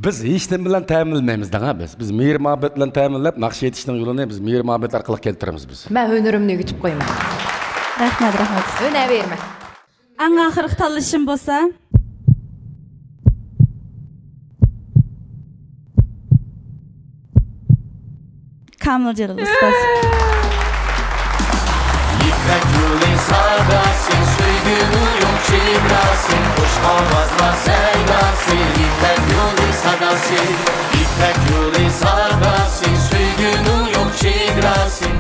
Biz hech nima bilan ta'minlamaymiz da biz. Biz mehr muhabbat bilan ta'minlab, naqsh yetishning yo'lini biz mehr muhabbat orqali keltiramiz biz. Men hünerimni yutib qo'yaman. Rahmat. Önaverma. Eng oxirgi tanlashim bo'lsa, Kamil Jalil ustoz. İpek yolu sağdasın, söygünün yok çivrasın, hoş havazlar sevdasın. İpek yolu sağdasın, İpek yolu sağdasın, söygünün yok çivrasın.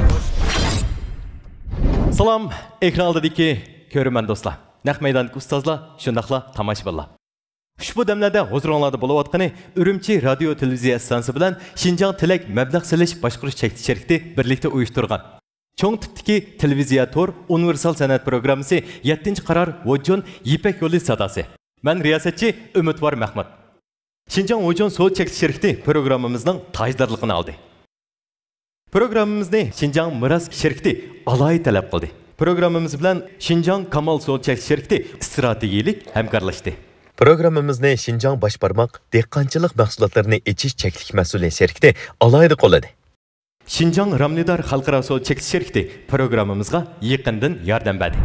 Salam, ekran oldidagi ko'rman do'stlar. Naq maydondagi ustozlar, shundaqla tomoshabinlar. Ushbu damlarda huzuringlarda bo'layotgani Urumchi radio televiziya stansiya bilan Xinjiang Tilak mablag' silish boshqarish chekti sherikti birlikda uyushtirgan cho'ng tipdagi televiziya tor universal san'at programmasi 7-qarar Vojjon Ipak yo'li sadasi. Men riyosatchi Umidvor Mahmud. Xinjiang Vojjon so'l chekti sherikti programmamizning tajdorligini oldi. Programmamizni Xinjiang miros sherikti alohida talab qildi. Programmamiz bilan Xinjiang Kamal so'l chekti sherikti strategik hamkorlashdi. Programmamizni Xinjiang boshbarmoq dehqonchilik mahsulotlarini echish cheklik mas'uliyat sherikti alohida qo'lladi. Xinjiang Ramnidar xalqaro so'l cheklik sherikti programmamizga yaqindan yordam berdi.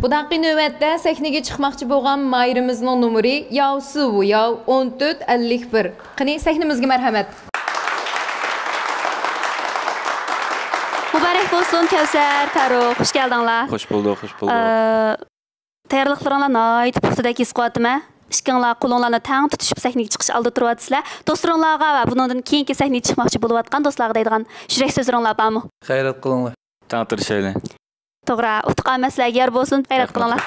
Budanqi növbətdə səhnəyə çıxmaqçı bolğan Mayrimizning numeri Yavsuvu Yav 1451. Qani səhnəmizə mərhəmət. Mübarək olsun Kevser, Faruk, hoş geldinler. Hoş bulduk. Tayyorlıqlarınla nayt puxtadək his qatımə. İşkinlar qolunlarını tang tutuşub səhnəyə çıxış aldı turvatsızlar. Dostlarınlarga və bundan keyinki səhnəyə çıxmaqçı boluyatqan dostlarga deydigan yürək sözlərinizlər barmı? Xeyrat qılınlar. Tanıtırışaylı. To'g'ri, utqan maslaga yer bo'lsin. Xayrat qilinglar.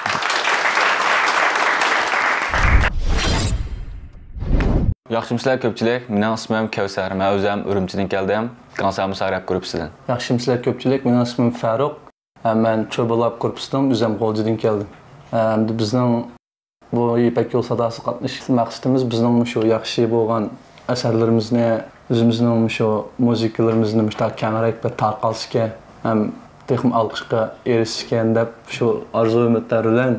Yaxşımsızlar köpçülük. Mening ismim Kevser. Men o'zim Urumchidan keldim. Qansamiz Arab gruppasidan. Yaxşımsızlar köpçülük. Mening ismim Faruk. Men Cho'balab gruppasidan o'zim G'oljidan keldim. Bizning bu Ipak yo'l sadasi qatnashish maqsadimiz bizning shu yaxshi bo'lgan asarlarimizni, o'zimizning shu musiqalarimizni mustahkamroq bir tarqalishga ham texnik alqishga erishishgan deb shu orzu-umidlar bilan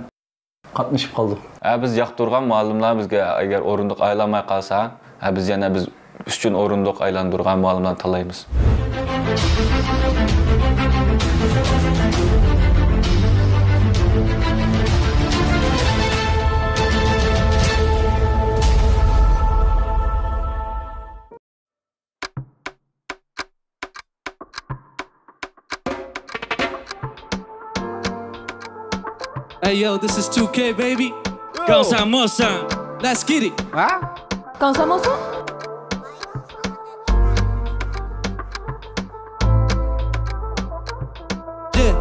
qatnashib qoldik. Biz yoqtirgan muallimlar bizga agar o'rindiq aylanmay qolsa, biz yana biz uchun o'rindiq aylantirgan muallimlarni tanlaymiz. Hey yo, this is 2K baby. Gansamosa. Let's get it. Gansamosa? Yeah.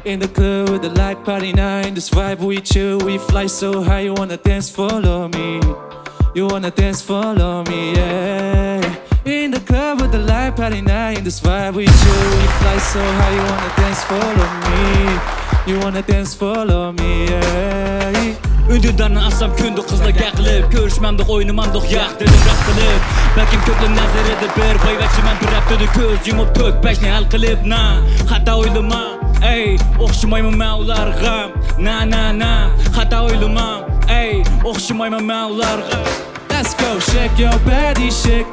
In the club with the light party night, this vibe we chill, we fly so high. You wanna dance, follow me. You wanna dance, follow me, yeah. In the club with the light party night, this vibe we chill, we fly so high. You wanna dance, follow me. You wanna dance, follow me, yeah. Ündüdarını asam kündü kızla gəqilib, görüşməmdik, oynamamdik, yaq dedim rap qilib. Bəlkim köplüm nəzər edib, bir bayvəkçi mən bir rap dedi, göz yumub tök, bəşni həl qilib, na. Xata oylama, ey, oxşumayım mən ularga, na. Xata oylama, ey, oxşumayım mən ularga. Let's go, shake your body, shake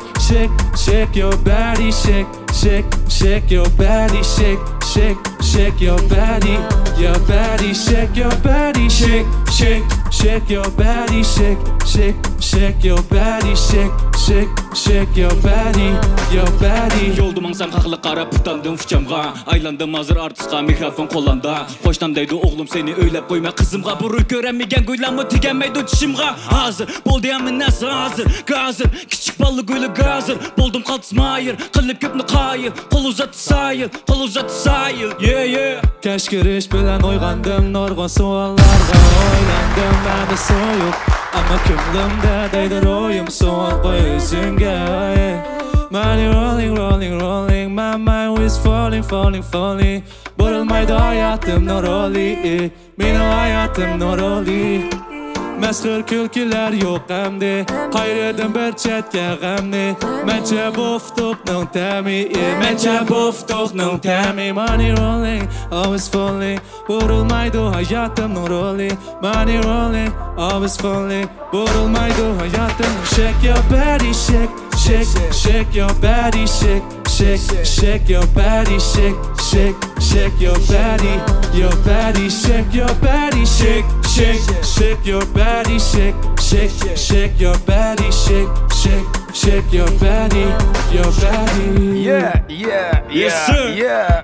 your body, shake your body, shake your body, your body, shake your body, shake your body, shake your body, shake your body, your body. Yoldum ansam haqlı qara putandım fıçamğa, aylandım hazır artistqa mikrofon qo'llamda. Qo'shtam deydi o'g'lim seni o'ylab qo'yma qizimga, bu ruh ko'ramigan go'ylamni teganmaydi tishimga. Hozir bo'ldi hamma narsa hozir, kichik balli go'yli gazir. Bo'ldim qaltismayir, qilib ko'pni qayil, qo'l uzatdi sayil, yeah. Kashkirish bilan o'yg'andim, nurg'un savollarga o'ylandim, meni so'yib, ammo ko'nglimda deydi ro'yim so'q o'zingga. Money rolling, my mind is falling. Bo'lmaydi hayotim noroli, meni hayotim noroli. Mesxir külkiler yok emdi Qayredim bir chetga g'amni Mencha buftuqning tami Mencha buftuqning tami Money rolling, always falling Vurulmaydı hayatımның roli Money rolling, always falling Vurulmaydı hayatımның Shake your body, shake, shake, shake your body, shake, shake, shake your body, shake, shake, shake your body, shake your body, shake, shake, shake your body, shake, shake, shake your body, shake, shake, shake your body, Yeah, yeah, Yes, sir. yeah.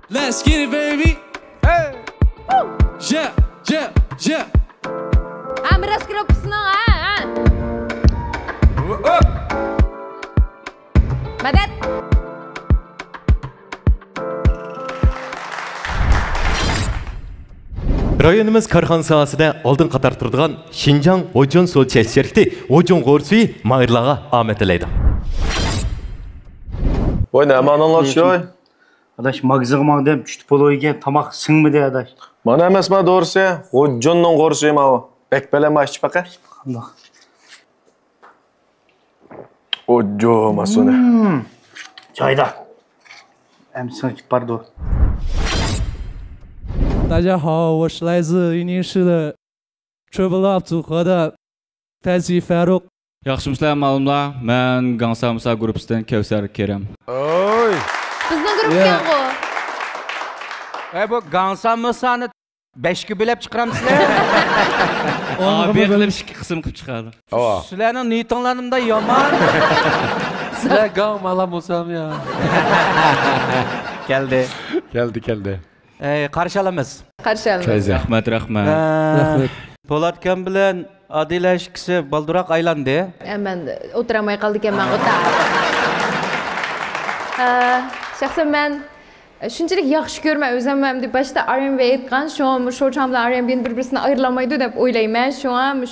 Let's get it, baby. Hey. Yeah, yeah, yeah. Miras grupsuna ha. Madad. Rayonimiz korxona sohasida oldin qator turadigan Xinjiang O'jon suv chekish shirkati O'jon g'o'rsuyi mayirlarga omad tilaydi. Voy ne anlatış ya? Adaş magzığıma dem düştü poloyga tamak singmidi adaş. Bana emesme doğrusu ya. O'jonning g'o'rsuyim o. Bekbeleme açıp baka. Allah. O'jon masone. Joyda. Emsin pardon. 大家好，我是来自云林市的 Triple Up 组合的 Tazi Farouk。 Yaxshimisilar ma'lumlar, men Gangsa Musa grupasidan Kevsar Kerem. Oy. Bizning grupgan go. Bu Gangsa Musa'ni 5 ga bo'lib chiqaramsizlar? Abi qilib 2 qism qilib chiqadi. Sizlarning niyatinglarimda yomon. Sizlar gang mala bo'lsam ya. Keldi. Keldi. Qarshi olamiz. Qarshi olamiz. Rahmat, rahmat. Rahmat. Po'latkan bilan Adila ikisi balduroq aylandi. Men o'tiramay qoldi ekanman, shaxsan men shunchalik yaxshi ko'rman o'zim ham deb boshda R&B aytgan, shu chamda R&B'ni bir-birisidan ayirlamaydi deb o'ylayman.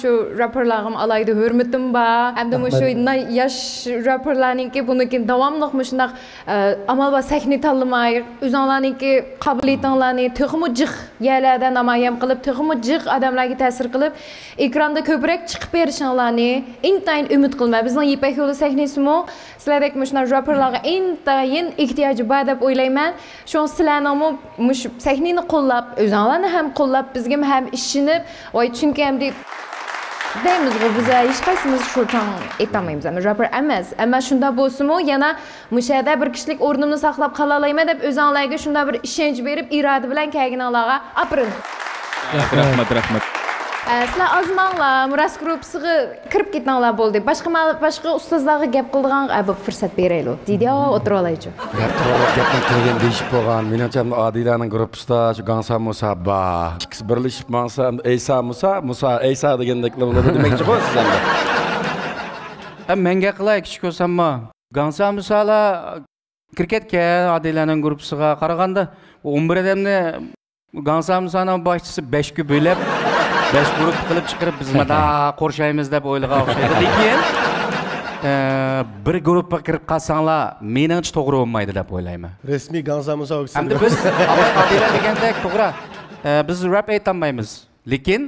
Shu rapperlarga alayda hurmatim bor. Hamda shu yosh rapperlarningki buniki davomli shunday amal va sahna tanlamay, o'zinglarningki qobiliyatinglarni to'xmu jiq yerlardan namoyon qilib, to'xmu jiq odamlarga ta'sir qilib, ekranda ko'proq chiqib berishinglarni intayin umid qilman. Bizning Ipak yo'li sahnasimi sizlardek shunday rapperlarga intayin ehtiyoji bor deb o'ylayman. Şu sizlarni mush sahnani qo'llab, o'zinglarni ham qo'llab, bizga ham ishinib, voy chunki ham deb deymiz biz hech qaysimiz shu chang aytolmaymiz. Rapper emas. Ammo shunda bo'lsa-mu, yana mushada bir kishilik o'rnimni saqlab qola olaman deb o'zinglarga shunda bir ishonch berib, iroda bilan kelganlarga aprin. Rahmat. Sizlar azmanglar, Muras gruppasiga kirib ketdinglar bo'ldi. Boshqa ustozlarga gap qildigan bu fursat beraylik. Deydi-ya, o'tirib olaychi. Gapni qilgan deyishib qo'ygan. Menimcha Adilaning gruppasida shu Gangsa Musa bor. Ikkisi birlashib maqsa Musa Eysa degandek demoqchi bo'lsiz endi. Menga qilay kichik ko'rsammi? Gangsa Musalar kirketga Adilaning gruppasiga qaraganda 11 odamni Gangsa Musaning boshchisi 5 ga bo'lib 5 grup qilib chiqarib biz mana qo'rshaymiz deb o'ylagan o'xshaydi. Lekin bir guruhga kirib qolsanglar, meningcha to'g'ri bo'lmaydi deb o'ylayman. Resmiy Gangsa Musa o'ksidi. Endi biz Adila degandek to'g'ri. Biz rap aytolmaymiz. Lekin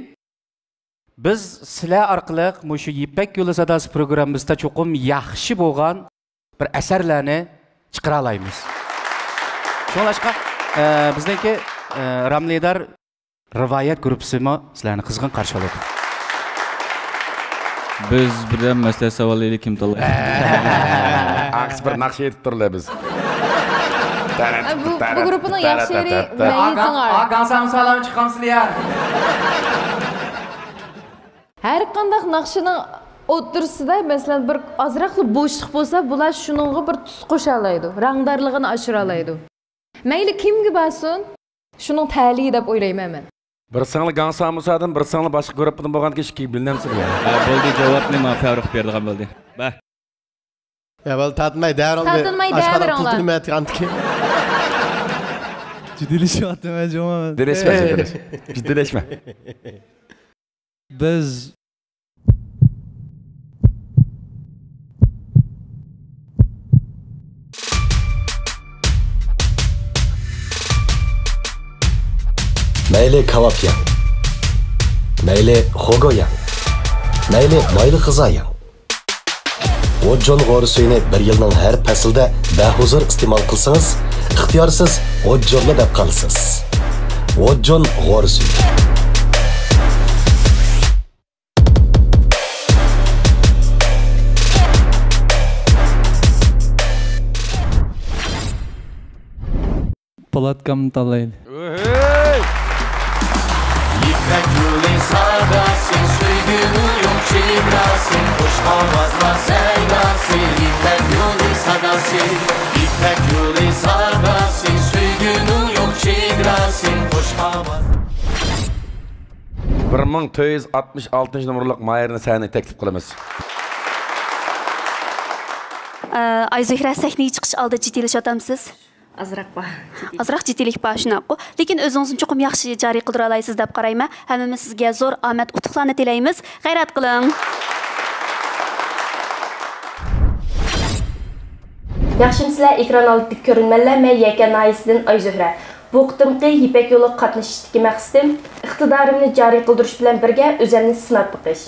biz sizlar orqali shu Ipak yo'li sadasi programmamizda cho'qim yaxshi bo'lgan bir asarlarni chiqara olamiz. Shunlashqa bizniki Ramledar Rivoyat gruppasimi sizlarni qizg'in qarshi oladi. Biz birdan maslahat savollaylik kim tanlaydi? Aks bir naqsh etib turlar biz. Bu grupning yaxshi yeri Mayizinglar. Gangsa Musalar chiqamsizlar. Har qanday naqshining o'tirsida masalan bir ozroq bo'shliq bo'lsa, bular shuningga bir tus qo'sha oladi, rangdorligini oshira oladi. Mayli kimga bo'lsin, shuning ta'li deb o'ylayman men. Bir singli Gangsa Musadan, bir singli boshqa gruppadan bo'lgan kishi bilinamsiz ya. Bo'ldi, javobni men Farruh berdigan bo'ldi. Ba. Ya bal tatmay davron. Tatmay davron. Ciddileşme Cuma. Ciddileşme. Biz Mayli kebab yang, mayli xogo yang, mayli mayli qizaying. O'jon g'ori suyini bir yilning har faslida bahuzur iste'mol qilsangiz, ixtiyorsiz o'jonli deb qolasiz. O'jon g'ori suyi. Palatkam talayın. İpek yolu sardasın, söygünü yok çevrasın, hoş havazlar sevdasın. İpek yolu sardasın, İpek yolu sardasın, söygünü yok çevrasın, hoş havazlar. 1466 numaralık Mayer'ini sahne teklif kılamız. Ayzuhra sahneyi chiqish oldi jiddiylashyapsiz. Azroq jiddiylik bor shunaqa. Lekin o'zingizni cho'qim yaxshi joriy qildira olasiz deb qarayman. Hammamiz sizga zo'r omad, utuqlarni tilaymiz. G'ayrat qiling. Yaxshimsizlar, ekran oldidagi ko'rinmanlar. Men Yakan Naisidan Ayzuhra. Bu qitimqi Ipak yo'li qatnashishdagi maqsadim iqtidorimni joriy qildirish bilan birga o'zimni sinab biqish.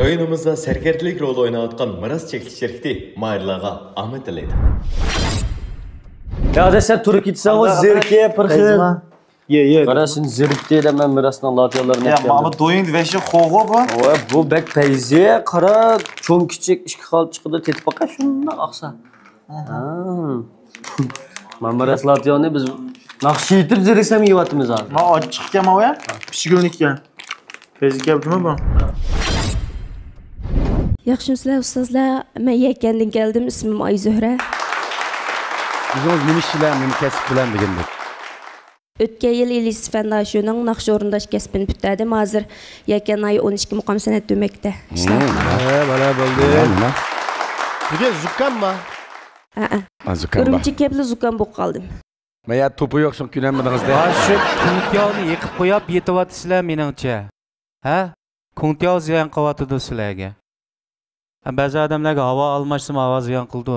Rayonumuzda serkertilik rol oynayotgan miras çekiliş şirketi Mahirlarga Ahmet dileydi. Ya da sen Türk gitsen o zirke pırkı. Ye. Karasın zirkte de ben mirasdan latyalarını Ya Mahmut doyun veşi xoğu bu. Bu bek peyzi kara çoğun küçük işki kalıp çıkıda tetip baka şundan aksa. Ben miras latyanı biz nakşi yitip ziriksem iyi vatımız abi. Ma açık ya ma o ya. Pişigönük ya. Peyzi yaptın mı bu? Yaxşımsızlar ustazlar, men Yakkandan keldim, ismim Ayzuhra. Bizimiz nimişçiler, meni kesip bilen degendik. O'tgan yil Ilis Fandashuning naqsh o'rindash kasbini bitirdim. Hozir Yakkan oyi 12 muqom san'at demakda. Mana bo'ldi. Bugun zukkammi? Urumchi kebli zukam bo'lib qoldim. Maya topu yo'q, shun kunamidingizda. Shu kuntyoni yiqib qo'yib yetyapsizlar meningcha. Ha? Kuntyo ziyon qilyapti sizlarga. Ba'zi odamlarga havo almashsam havo ziyon qildi.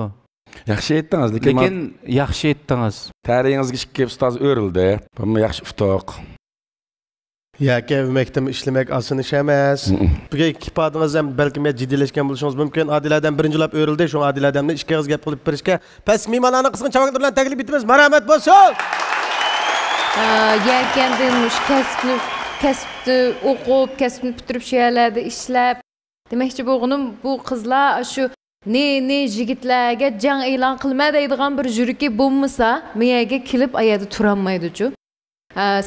Yaxshi aytdingiz, lekin yaxshi aytdingiz. Tarixingizga ikki ustoz o'rildi. Bu yaxshi utoq. Yakka umektim ishlamak oson ish emas. Buga ikki podingiz ham balki men jiddiylashgan bo'lishingiz mumkin. Adiladan birinchilab o'rildi. Shu Adiladanni ishga og'iz gap qilib berishga past mehmonlarni qisqin chavaklar bilan taklif etamiz. Marhamat bo'lsin. Yakkandan mush kasbni o'qib, kasbni bitirib shu yerlarda ishlab demakchi bo'lganim bu qizlar shu ne yigitlarga jang e'lon qilma deydigan bir yuriki bo'lmasa, miyaga kelib ayada turolmaydi-ku.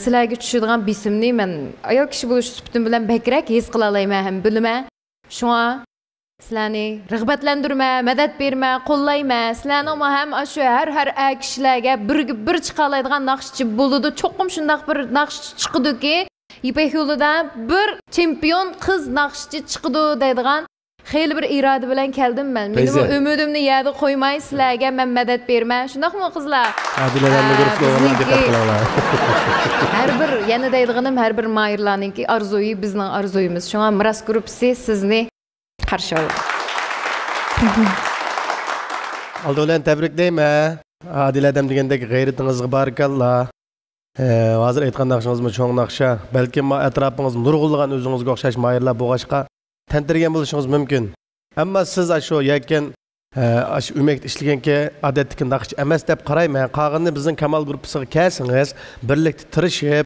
Sizlarga tushadigan bisimni men ayol kishi bo'lish suhbatim bilan bakrak his qila olmayman ham bilma. Shunga sizlarni rag'batlantirma, madad berma, qo'llayma. Sizlarni ham shu har kishilarga bir chiqa oladigan naqshchi bo'ladi. Cho'qim shundaq bir naqshchi chiqdiki, İpek yo'lida bir chempion qiz naqshchi chiqdi deydigan xeyli bir iroda bilan keldim men. Meni bu umidimni yerda qo'ymay sizlarga men madad berman. Shundaqmi qizlar? Adilalarni ko'rib o'g'illar diqqat qilalar. Har bir yana deydiganim har bir mayirlarninki arzuyi bizning arzuyimiz. Shunga miras gruppasi sizni qarshi oladi. Aldı bilan tabriklayman. Adiladam degandek g'ayratingizga barakalloh. Hozir aytgan naqshingizmi cho'ng naqsha, balki atrofingiz nurg'ulg'an o'zingizga o'xshash mayirlar bo'g'ashqa tantirgan bo'lishingiz mumkin. Ammo siz shu yakkan shu umekda ishlaganki odatdagi naqshchi emas deb qarayman. Qog'inni bizning Kamal gruppasiga kelsangiz, birlikda tirishib,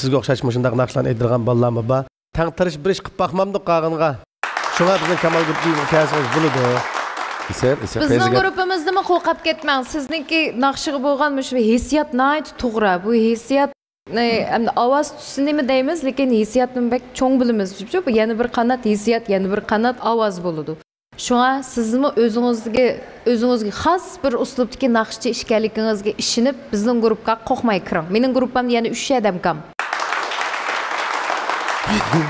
sizga o'xshash shunday naqshlarni aytirgan bolalarmi bor. Tang tirish bir ish qilib boqmamdi qog'inga. Shunga bizning Kamal gruppasiga kelsangiz bo'ladi. Bizning gruppamizda mi qo'rqib ketmang. Sizniki naqshiga bo'lgan shu hissiyot nayt to'g'ri. Bu hissiyot ovoz tusinimi deymiz, lekin hissiyotni bek cho'ng bilamiz. Bu yana bir qanot hissiyot, yana bir qanot ovoz bo'ladi. Shunga sizmi o'zingizga xos bir uslubdagi naqshchi ishkanligingizga ishonib, bizning guruhga qo'rqmay kiring. Mening gruppamda yana 3 odam kam.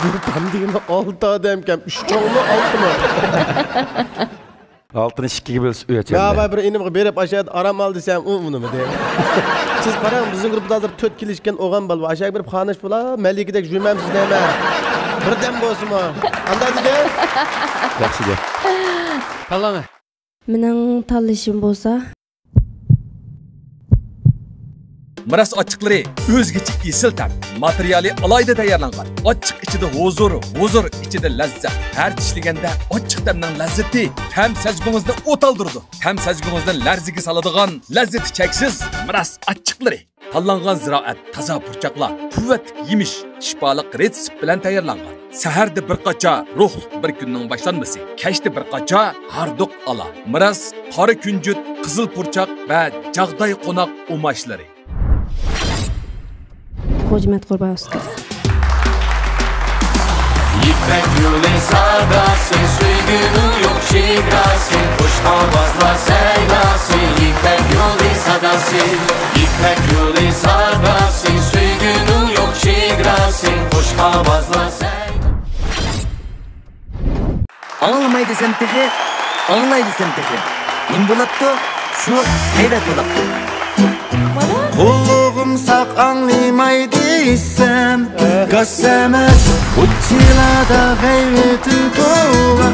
Gruppamda yana 6 odam kam. 3 cho'ngmi 6mi? Altını ikkiga bo'lib o'yachadi. Ya bir inimga berib aşağıda aram al desam, unimi deyman. Siz qarang, bizning guruhda hozir 4 kelishgan o'g'an bor. Aşağıga berib xonish bo'lar, malikidek yurmamsiz deyman. Birdan bo'lsinmi? Qanday dedi? Yaxshi gap. Tanlama. Mening tanlashim bo'lsa, Miras ochiqlari o'zgacha esil tab, materiali alayda tayyorlangan. Ochiq ichida huzur ichida lazzat. Har tishlaganda ochiq tamning lazzati ham sajbingizda o't oldirdi. Ham sajbingizdan larziga soladigan lazzati cheksiz miras ochiqlari. Tanlangan ziroat, toza purchaqlar, quvvat yemish, shifoliq retsept bilan tayyorlangan. Saharda bir qacha ruhli bir kunning boshlanmasi, kechda bir qacha harduq ala. Miras, qora kunjut, qizil purchaq va jag'day qo'noq umashlari. Hojmat Qurban ustoz. İpek yolu sadasın, suygunu yok şigrasın, kuş havazla sevdasın. İpek yolu sadasın, İpek yolu sadasın, suygunu yok şigrasın, kuş havazla sevdasın. Anlamay desem tehi, anlay desem tehi. Nim bulaptı, şu hayret bulaptı. Kulluğum sak anlamaydıysam Qasemes uçilada gayretim to'la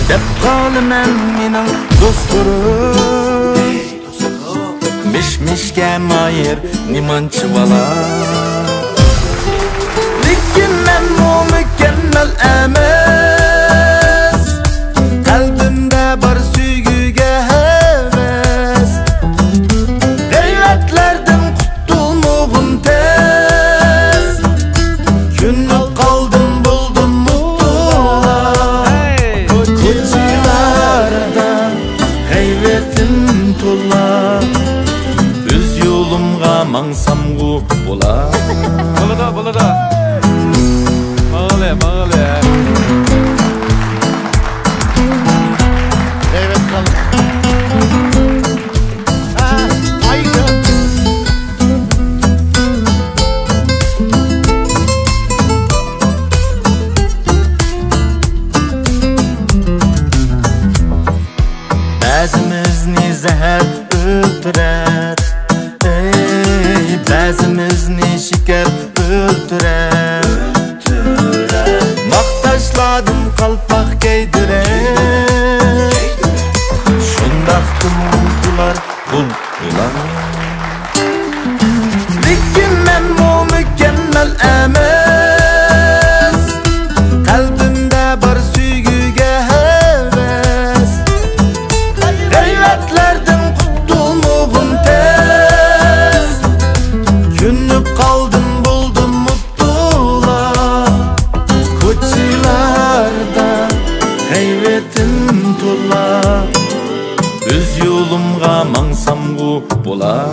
Dep qolaman mening do'sturim Mish-mishga mayir nimanchi bola Lekin men o'lgan mükemmel emes Kalbimde bar süygüge heves Gayretlerden kurtulmağım tez Günlük kaldım buldum mutlular Koçilarda gayretim tular Öz yolumga mangsam gu bolar Bolada Mağale Evet kalın. Haydi. Bazımızni zehir öldürer Bazımızni şeker öldürer Maqtaşladım qalpak giydirer Şundaqtım bular bular Lekin men bu mükemmel emes Kalbimde bar süygüge heves Gayretlerden kurtulmağım tez Günlük kaldım buldum mutlular Koçilarda gayretim tular Öz yolumga mangsam gu bolar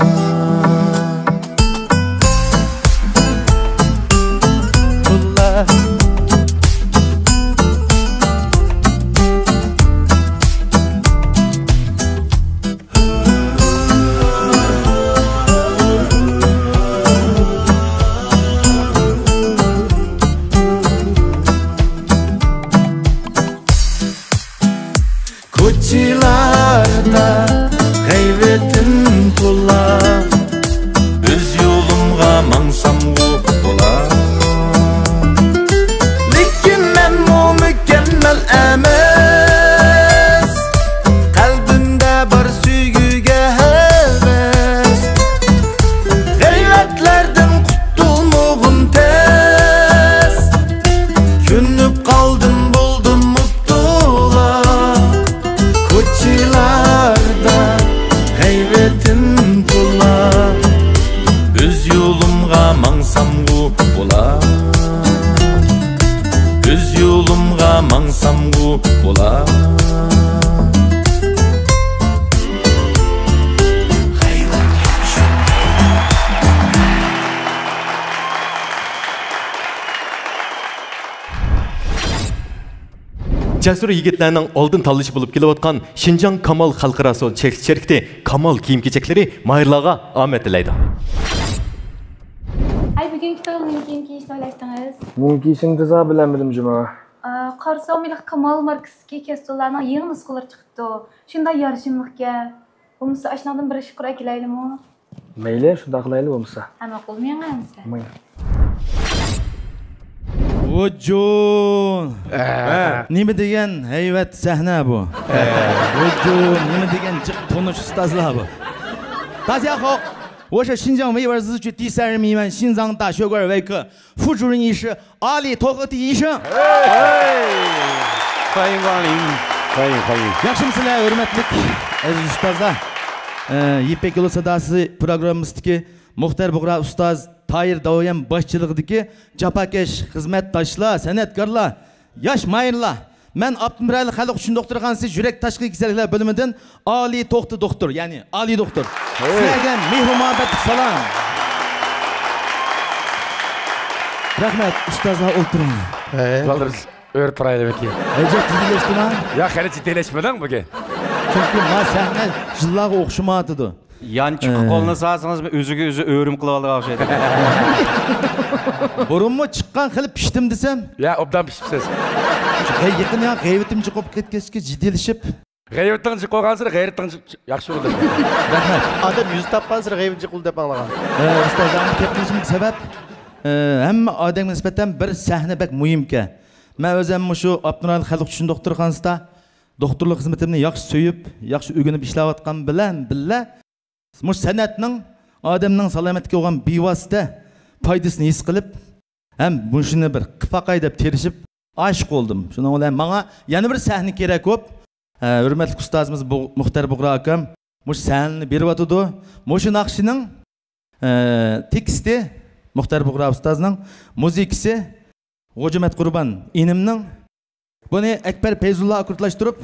Koçilarda gayretim tular Öz yolumga mangsam gu bolar Lekin men bu mükemmel emes Kalbimde bar süygüge heves Gayretlerden kurtulmağım tez Günlük kaldım buldum mutlular Koçilarda gayretim tular Öz yolumga mangsam gu bolar Öz yolumga mangsam gu bolar Cəsur yigitlərinin aldın tanlışı bulub kelayotqan Şinjan Kamal Xalqara Sol çəkili Kamal kiyim-kechakları mayırlarga omad tilaydi. Ay bugungi to'yning kiyim-kechishni o'ylashdingiz? Bunun kiyishini tez bilemedim Cuma. Qarsam ila Kamal markasiga kestollarning yangi nusxalari chiqibdi. Shunday yarishimliqga. Bo'lmasa ashnadan bir shukur akilaylikmi? Mayli, shunda qilaylik bo'lmasa. Hamma qilmayapmiz. Ojon. Nima degan hayvat sahna bu? Ojon, nima degan jiq to'nish ustozlar bu? 大家好，我是新疆维吾尔自治区第3人民医院心脏大血管外科副主任医师阿里托克蒂医生。欢迎光临，欢迎。Yaxshimsizlar, hurmatli aziz ustozlar. Ipek Yolu Sadası programımızdaki Muhtar Buğra Ustaz Tahir Davoyan başçılığındaki Capakeş, hizmetdaşlar, sanatkarlar, yaş mayırlar. Ben Abdülmüraylı Halk üçün doktor Hansı Jürek Taşkı Güzellikler bölümünden Ali Tohtu Doktor, yani Ali Doktor. Sizlerden mihru muhabbetlik salam. Rahmet, ustazlar oturun. Kaldırız, öğretmenaydı belki. Ece ciddileştin ha? Ya hele ciddileşmeden bugün. Çünkü ma sahne yıllarga o'xshamadı. Yan çıkıp koluna sağsanız mı özüge özü öğürüm kılavaldık ağabey. Burun mu çıkkan kılıp piştim desem? Ya obdan pişipsiz. Yakın ya gayretim çıkıp ketkeşke ciddileşip. Gayretin çıkıp olgan sıra gayretin yakşı oldu. Rahmet. Adam yüz tappan sıra gayretin çıkıp dep anlagan. Ustazlarım tepkişimlik sebep hem adamga nispeten bir sahne bek muhimke. Ben özüm şu Abdülmüraylı Halk üçün doktor Hansı doktorluk hizmetimni yaxshi söyüp, yaxshi ögünüp işlewatgan bilen mush sanatning odamning salomatligiga bo'lgan bevosita foydasini his qilib, ham bushini bir qipaqay deb terishib aşık oldum. Şunun bilan bana yana bir sahne kerak ko'p. Hurmatli ustozimiz Muxtar Bug'ra akam mush sahnani beryapti. Mush naqshining teksti Muxtar Bug'ra ustozning, muzikasi G'o'jamat Qurban inimning. Buni Akbar Feyzullah akurtlashtirib,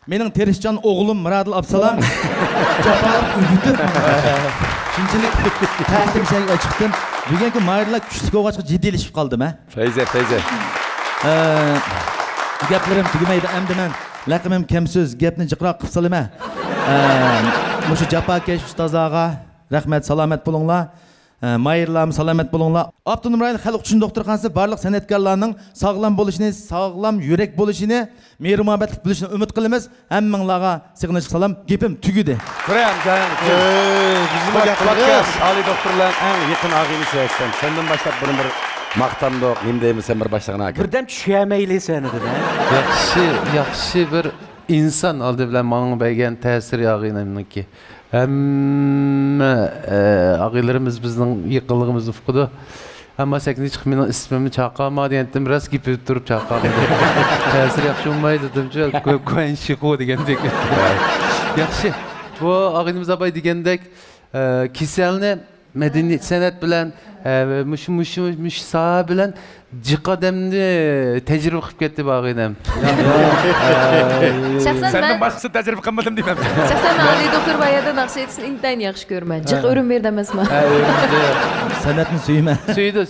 mening terishchan o'g'lim Miradil Absalam jafalab o'g'itib. Shunchalik ta'lim shayga chiqdim. Bugungi mayirlar kuchli o'g'achqa jiddiylasib qoldim, ha. Feyze. Gaplarim tugamaydi, endi men laqimim kam so'z, gapni jiqroq qilib salaman. Mushu jafokash ustozlarga rahmat, salomat bo'linglar. Mayirlarım salomat bo'linglar. Abdunum rayon xalq uchun doktorxonasi barliq san'atkorlarning sog'lom bo'lishini, sog'lom yurak bo'lishini, mehr-muhabbatlik bo'lishini umid qilamiz. Hammanglarga sig'inish salam. Gapim tugidi. Qur'an canım. Bizim podcast Ali doktorlar en yakın ağını sevsen. Senden başlap bunun bir maqtamdoq, nim deymisan bir başlığına akır. Birden tushunmayli seni dedi. Yaxshi bir inson oldi bilan menga bergan ta'sir yog'inimniki. Hamma ağılarımız bizning yiqilligimizni uqdi. Ammo sakni chiqib mening ismimni chaqirmadi, endi biraz gapib turib chaqirdi. Ta'sir yaxshi bo'lmaydi demchi, ko'yn shiqo degandek. Yaxshi. Bu ağınımız abay degandek kiselni medeniyet sanat bilan mush saha bilan jiqadamni tecrübe qilib ketdi bag'inam. Senden başqasi tecrübe qilmadim deyman. Shaxsan men Ali doktor bayada naqsh etsin intayin yaxshi ko'raman. Jiq o'rin berdi emasman. San'atni suyma.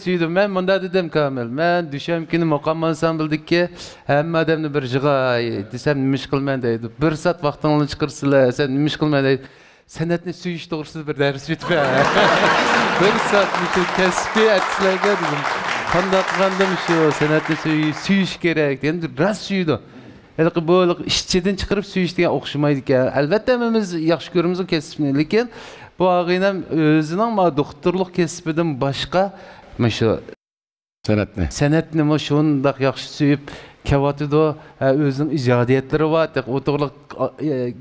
Suydi. Men bunda dedim Kamil. Men düşem kuni muqam ansambldiki hamma odamni bir jig'ay desam nimish qilman deydi. 1 soat vaqtingni chiqirsizlar, sen nimish qilman deydi. San'atni suyish to'g'risida bir dars o'tib. 1 soat shu kasbiy atsizlarga dedim. Qanday qilgandim shu san'atni suyish kerak. Endi biraz suydi. Hali bu ishchidan chiqarib suyish degan o'xshamaydi ekan. Albatta hammamiz yaxshi ko'ramiz o kasbni, lekin bu og'inam o'zining doktorlik kasbidan boshqa shu san'atni shundoq yaxshi suyib kelyapti. O'zining ijodiyatlari bor. O to'g'ri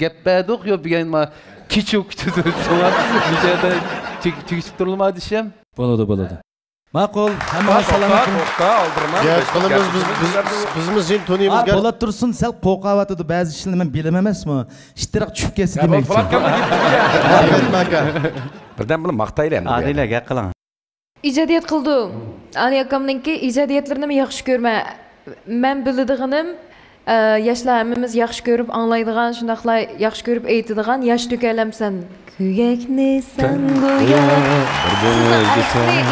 gap berdik yo'q degan kichik shuna bizada tegishib turilmadi ishim. Bo'ladi. Ma'qul, hamma salomat bo'ling. Bizimiz sen toniyimiz gar. Bo'la tursin, sal qo'rqavatdi ba'zi ishlarni men bilaman emasmi? Ishtiroq tushib ketsin demoqchi. Birdan buni maqtaylar. Adila gap qiling. İcadiyat qildim. Ali akamninki ijodiyatlarini yaxshi ko'rma. Men biladiganim yoshlar hammamiz yaxshi ko'rib anglaydigan, shundaqla yaxshi ko'rib aytadigan yosh to'kalamsan. Kuyakni sen go'yo.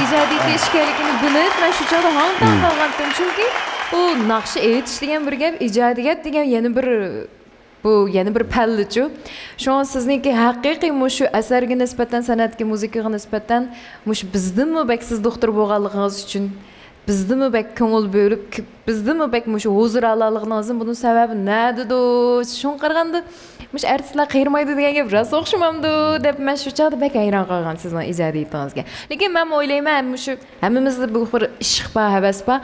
İcadiyatga ishkelikini bilib, men shu chog'da hangdan qolgandim chunki bu naqshi aytish degan bir gap, ijodiyat degan yana bir pallachu. Şu an sizniki haqiqiy shu asarga nisbatan, san'atga, muzikaga nisbatan bizdinmi bek siz doktor bo'lganligingiz uchun bizdimi bek ko'ngil bo'lib, bizdimi bek shu huzur olganligingizni buning sababi nadidu? Shun qaraganda artistlar qiyirmaydi degan gap rost o'xshamamdi deb men shu chog'da bek hayron qolgan sizning ijodiyatingizga. Lekin men o'ylayman, shu hammamizda bu bir ishq bor, havas bor.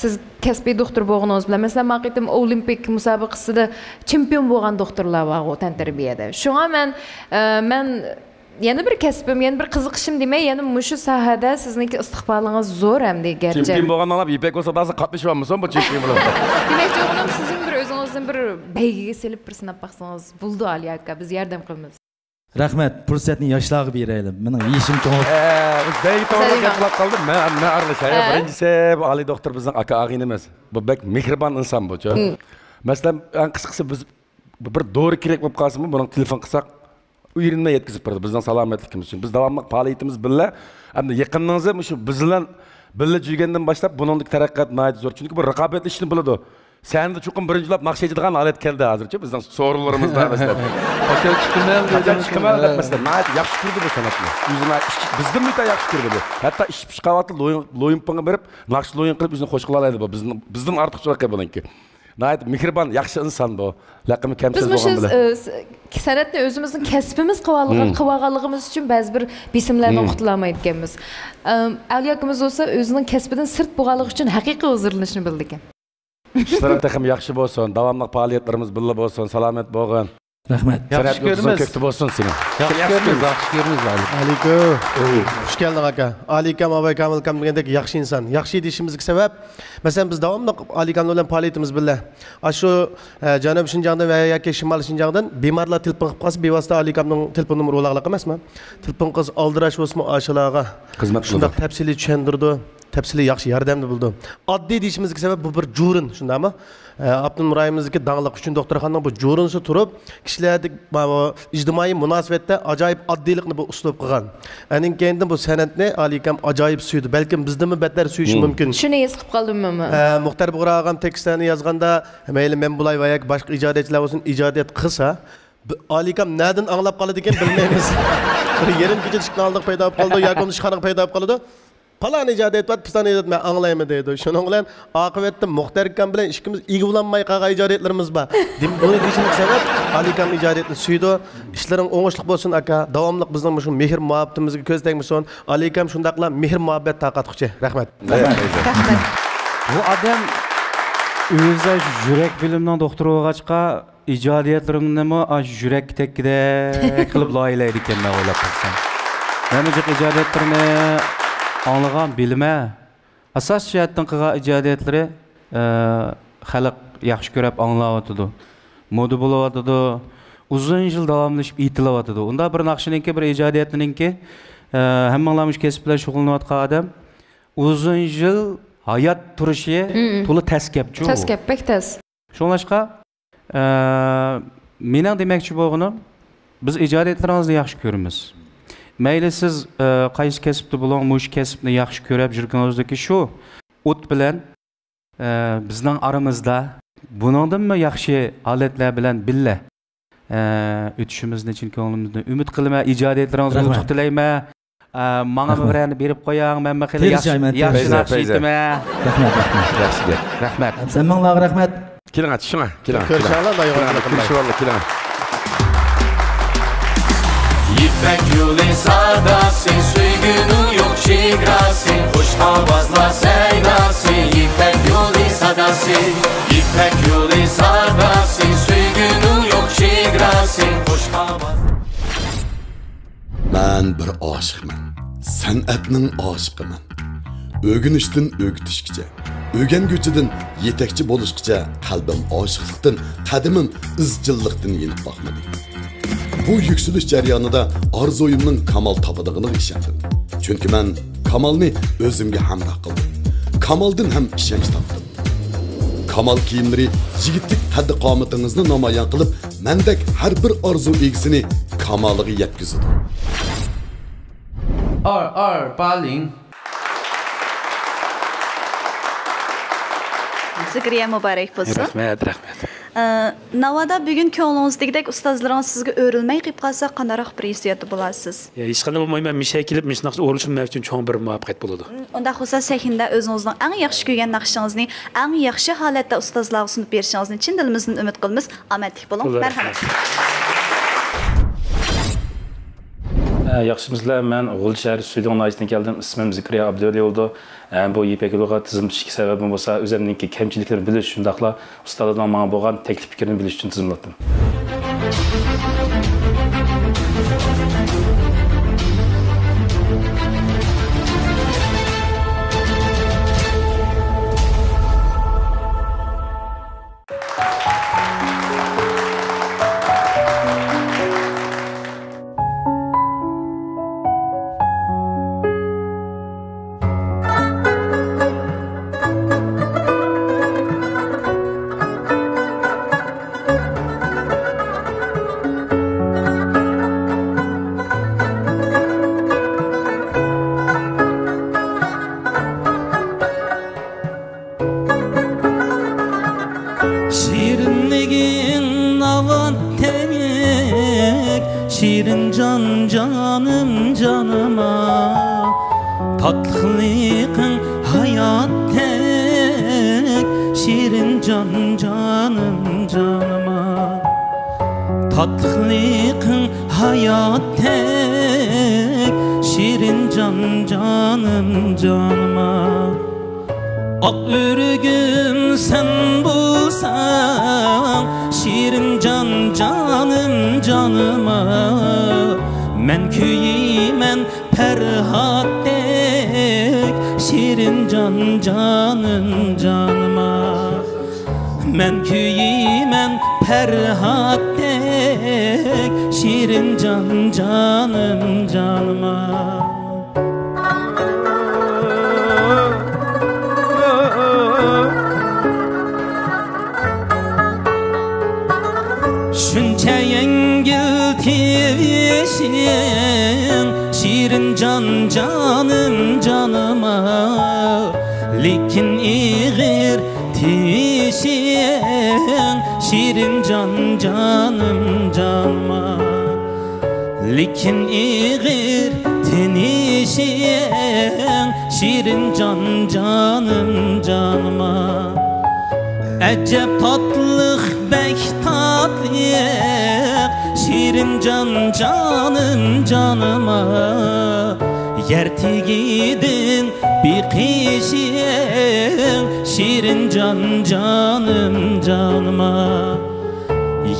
Siz kasbiy doktor bo'lganingiz bilan, masalan, maqatim olimpik musobaqasida chempion bo'lgan doktorlar bor o tantarbiyada. Shunga men yana bir kasbim, yana bir qiziqishim demay, yana shu sohada sizniki istiqbolingiz zo'r hamda gerçi. Chempion bo'lganlar Ipak O'sadasi qatnashyapmisan bu chempion bilan. Demakchi o'g'lim sizning bir o'zingizni bir baygiga selib bir sinab baqsangiz bo'ldi Ali aka, biz yordam qilamiz. Rahmat, fursatni yoshlarga beraylik. Mening yishim to'g'ri. Baygi to'g'ri gaplab qoldim. Men aralashay. Birinchisi Ali doktor bizning aka og'in emas. Bu bek mehribon inson bu-chi. Masalan, en qisqasi biz bir doğru kerak bo'lib qolsa-mu, buning telefon qilsak uyrinma yetkazib berdi bizning salomatligimiz uchun. Biz davomli faoliyatimiz billa, hamda yaqiningizda shu biz bilan billa jurgandan boshlab buningdek taraqqiyot nihoyat zo'r. Chunki bu raqobatli ishni biladi. Senda chuqur birinchilab naqshaydigan holat keldi hozircha bizning so'rovlarimizda masalan. Qachon chiqaman deb masalan, nihoyat yaxshi ko'rdi bu san'atni. O'zini bizdan müta yaxshi ko'rdi bu. Hatto ish pishqavatli loyinpinga berib, naqsh loyin qilib o'zini qo'sh qila oladi bu. Bizdan ortiqcha buningki. Nihoyat mehribon, yaxshi inson bu. Laqimi kamsiz bo'lgan bilan. Biz san'atni o'zimizning kasbimiz qilganligimiz uchun ba'zi bir bisimlardan qutulamaydi ekanmiz. Ali akamiz bo'lsa o'zining kasbidan sirt bo'lganligi uchun haqiqiy o'zirlashni bildi ekan. İşlerim yaxshi bo'lsin, davomli faoliyatlarimiz birga bo'lsin, salomat bo'lgin. Rahmet. Yaxshi ko'ramiz. Köktü olsun senin. Yaxshi ko'ramiz Aliko. Xush kelding aka. Alikam Abay Kamil kam degandek yaxshi inson. Yaxshi deyishimizga sabab, masalan biz davomli Alikam bilan faoliyatimiz bilan shu Janubiy Shinjongdan va yoki Shimoliy Shinjongdan bemorlar telefon qilib qolsa, bevosita Alikamning telefon nomeri uloqliq emasmi? Telefon qiz oldirash o'smi ashalarga xizmat qildi. Shunday tafsiliy tushuntirdi. Tepsili yaxshi yordamda bo'ldi. Oddiy deyishimizga sabab bu bir jurin, shundaymi? Abdul Murayimizdagi danglik uchun doktorxonaning bu jurinsi turib, kishilardagi ijtimoiy munosabatda ajoyib oddiylikni bu uslub qilgan. Aning keyindan bu san'atni Alikam ajoyib suydi. Balkim bizdimi battar suyishi mumkin. Shuni his qilib qoldimmi? Muxtar Bug'rog'am tekstlarni yozganda, mayli men bulay va yoki boshqa ijodiyatchilar bo'lsin, ijodiyat qilsa, Alikam nereden anglab qoladi ekan bilmaymiz. Bir yerim kecha chiqnaldiq paydo bo'lib qoldi, yoki ishxona paydo bo'lib qoldi. Falan ijodiyat var, pistan ijodiyat men anglayman deydi. Shuning bilan oqibatda Muxtar akam bilan ishimiz ig'volanmay qolgan ijodiyatlarimiz bor. Buni deyishim sabab Alikam ijodiyatni suydi. Ishlaring o'ngishli bo'lsin aka. Davomli bizning shu mehr muhabbatimizga ko'z tegmasin. Alikam shundaqla mehr muhabbat taqatquchi. Rahmat. Rahmat. Bu odam o'zi yurak bilimining doktori bo'lg'achqa ijodiyatlarimni yurak tekkidek qilib loyihalaydi ekan men o'ylab qo'ysam. Mana bu ijodiyatlarni anlagan bilme, asas jihatdan qilgan ijodiyatlari xalq yaxshi ko'rib anglayotdi. Moda bo'layotdi. Uzun yil davomlashib aytilayotdi. Unda bir naqshiningki, bir ijodiyatninki hammalar mush kasb bilan shug'ullanayotgan odam uzun yil hayot turishi to'la taskabchi. Taskab, bektas. Shunlashqa mening demoqchi bo'lganim, biz ijodiyatlarimizni yaxshi ko'ramiz. Mayli siz qaysi kasbda bo'ling, mush kasbni yaxshi ko'rib yurganingizdagi shu o't bilan bizning aramizda buningdanmi yaxshi holatlar bilan billa o'tishimizni uchun ko'nglimizda umid qilaman, ijodiyatlaringizni yutuq tilayman. Menga birini berib qo'ying, men xili yaxshi narsa aytaman. Yaxshi. Rahmat. Sen menga rahmat. Keling shunga, keling. Keling. İpek yolu sadasın, suygunu yok şigrasın, hoş havazla seydasın. İpek yolu sadasın, İpek yolu sadasın, suygunu yok şigrasın, hoş havazla. Ben bir aşıqman, san'atning aşıqıman. Ögünüşdün ögütüşkice, ögengüçüdün yetekçi boluşkice kalbim aşıqlıqdan, qadimim izchillikdan yenib baxmadı. Bu yükseliş jarayonida orzuyimning kamal topadiganini ishondim. Chunki men kamalni o'zimga hamroh qildim. Kamaldan ham ishonch topdim. Kamal kiyimlari yigitlik qaddi qomatingizni namoyon qilib, mendek har bir orzu egisini kamaliga yetkazadi. Balin. Zikriya mübarek bo'lsin. Rahmat. Navada bugun ko'nglingizdagidek ustozlarimiz sizga o'rilmay qolib qolsa, qandaroq bir hissiyatda bo'lasiz? Hech qanday bo'lmayman, mishay kelib, men naqsh o'rnishim men uchun cho'ng bir muvaffaqiyat bo'ladi. Unda xususan sahnada o'zingizning eng yaxshi ko'rgan naqshingizni eng yaxshi holatda ustozlarga sunib berishingizni chin dilimizdan umid qilamiz. Omadlik bo'ling. Marhamat. Yaxshimizlar, men G'ul shahri Sudan noyisidan keldim. Ismim Zikriya Abdulli bo'ldi. Bu Ipak yo'liga tizim tuzishga sababim bo'lsa, o'zimning kamchiliklarni bilish, shundaqla ustalardan menga bo'lgan taklif fikrini bilish uchun tizimladim. Şirin canım canıma, tatlılıkın hayat tek. Şirin canım canıma, tatlılıkın hayat tek. Şirin canım canıma. Ak ürgüm sen bulsan, şirin canım canıma Men kuymen perhatdek Şirin canın canıma Men kuymen perhatdek Şirin canın canıma Şuncha yengil tevişin Şirin canın canıma Lekin iğir tevişin Şirin canın canıma Lekin iğir tenişin Şirin canın canıma Ecep tatlık bek tatlık Şirin canın canıma Yertigidin bir kişin Şirin canın canıma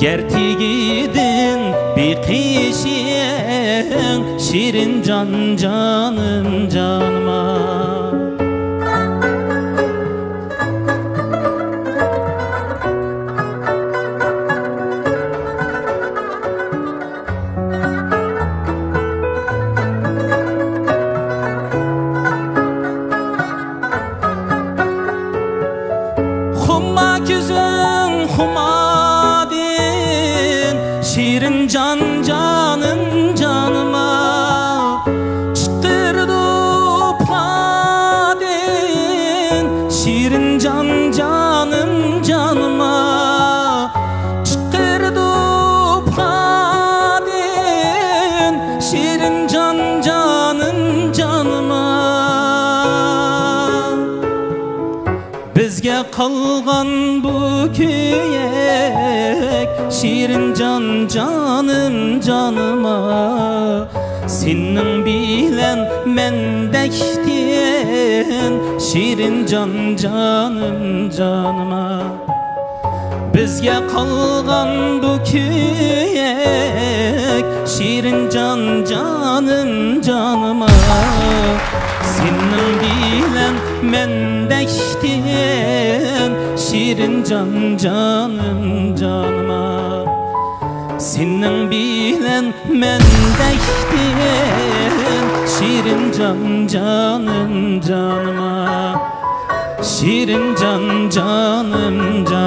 Yertigidin bir kişin Şirin canın canıma Şirin canın canıma Çıtırdı pladin Şirin canın canıma Çıtırdı pladin Şirin canın canıma Bizge kalgan bu kuyek Şirin canın canıma Senin bilen mendektin Şirin canın canıma Bizge kalgan bu kuyek Şirin canın canıma Senin bilen mendektin Şirin canın canıma Senin bilen mendektin Şirin canın canıma Şirin canın canıma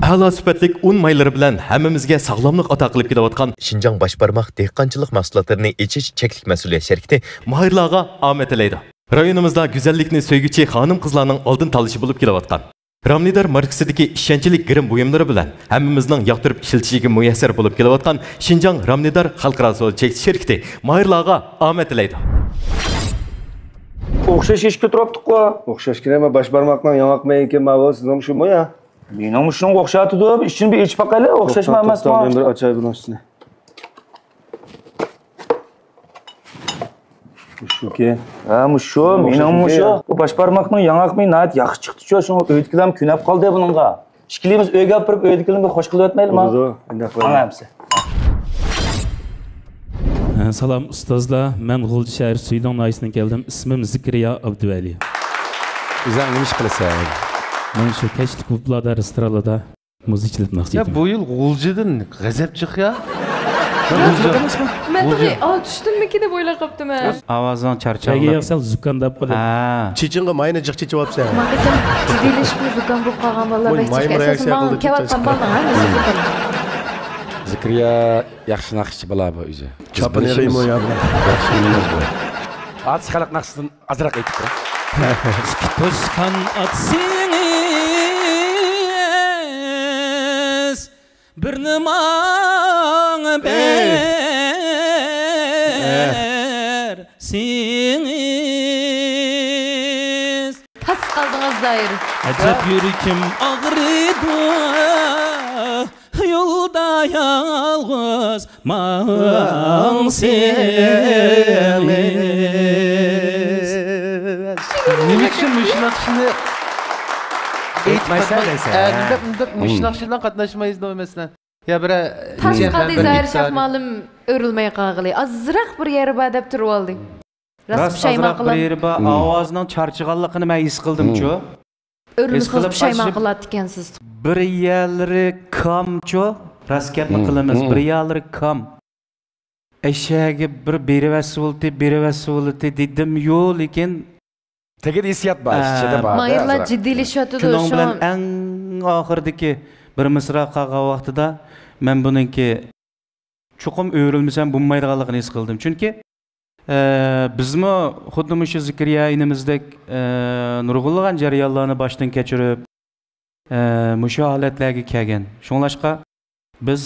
A'la süpetlik un mayları bilen hammamizga sağlamlık ata qilib kelayotgan Şinjan Başbarmaq dehqonchilik mahsulotlarini echish cheklik mas'uliyat şirkati mahirlarga omad tilaydi. Rayonimizda güzellikni söygüchi xonim-qizlarning oldin talishi bo'lib kelayotgan. Ramnidar markasidagi ishonchlik grim buyumlari bilan hammamizning yoqtirib ishlatishiga muyassar bo'lib kelayotgan Şinjan Ramnidar xalqaro so'z chekish shirkati mahirlarga omad tilaydi. O'xshash ish ko'taribdi-ku. O'xshash kirama Başbarmaqning yong'oqmay ekan ma'voz sizning shu ya. Mening shunga o'xshatdi, ishini bir ichib baqayli, o'xshashmi emasmi? Men bir ochay buni ostini. Shuki. Ha, mushu, mening mushu. Bu Başbarmaqning yong'oqmay nayt yaxshi chiqdi-ku, shuni o'ydikilam kunab qoldi buningga. Ishkilimiz uyga borib o'ydikilim bir xo'sh qilib o'tmaylimi? Anamsi. Salam ustozlar, men G'ulji shahar Suydon noyisidan keldim. Ismim Zikriya Abduvali. O'zing nima ish qilasan? Men shu kechlik klublarda, restoranlarda muzikchilik naqsh Ya bu yil G'uljidan g'azab chiqya. Men tushdimmiki deb o'ylab qolibdim. Ovozing charchoqlab. Chaga sal zukandab qoldi. Ha. Chechinga mayni jiq chechib olibsan. Jiddiylashish zukan bo'lib qolgan bolalar ehtiyoj kelayotgan bolalar. Zikriya yaxshi naqshchi bola bu o'zi. Chopini yig'imo ya bilan. Yaxshi emas bu. At xalq naqshdan azroq aytib tur. To'sqan atsiz bir nimang ber siniz. Tas qaldingiz Zahir. Ajab yürükim ağrıdı. Yolda yalğız man seniz. nima uchun mushnaqshini aytmaysan deysan. Undab mushnaqshidan qatnashmaysiz demasdan. Ya bir tasqadi zahir şahmalım örülmey qağılı. Azraq bir yeri bor deb turib oldi. Rast azraq bir yeri bor, ovozning charchiganligini men his qildim-chu. Örülmüz pişayman qiladi ekansiz. Bir yerlari kamchu, rast gapni qilamiz. Bir yerlari kam. Eşeğe bir berivasıldı dedim yo, lekin tegid hissiyat bor, ichida bor. Mayırlar jiddiylashyapti Şunun bilan eng oxirdagi bir misra qolgan vaqtida men buningki chuqum o'rilmasam bo'lmaydiganligini his qildim. Chunki bizmi xuddi shu Zikriya inimizdek nurg'ulg'an jarayonlarni boshdan kechirib mushu holatlarga kelgan. Shunlashqa biz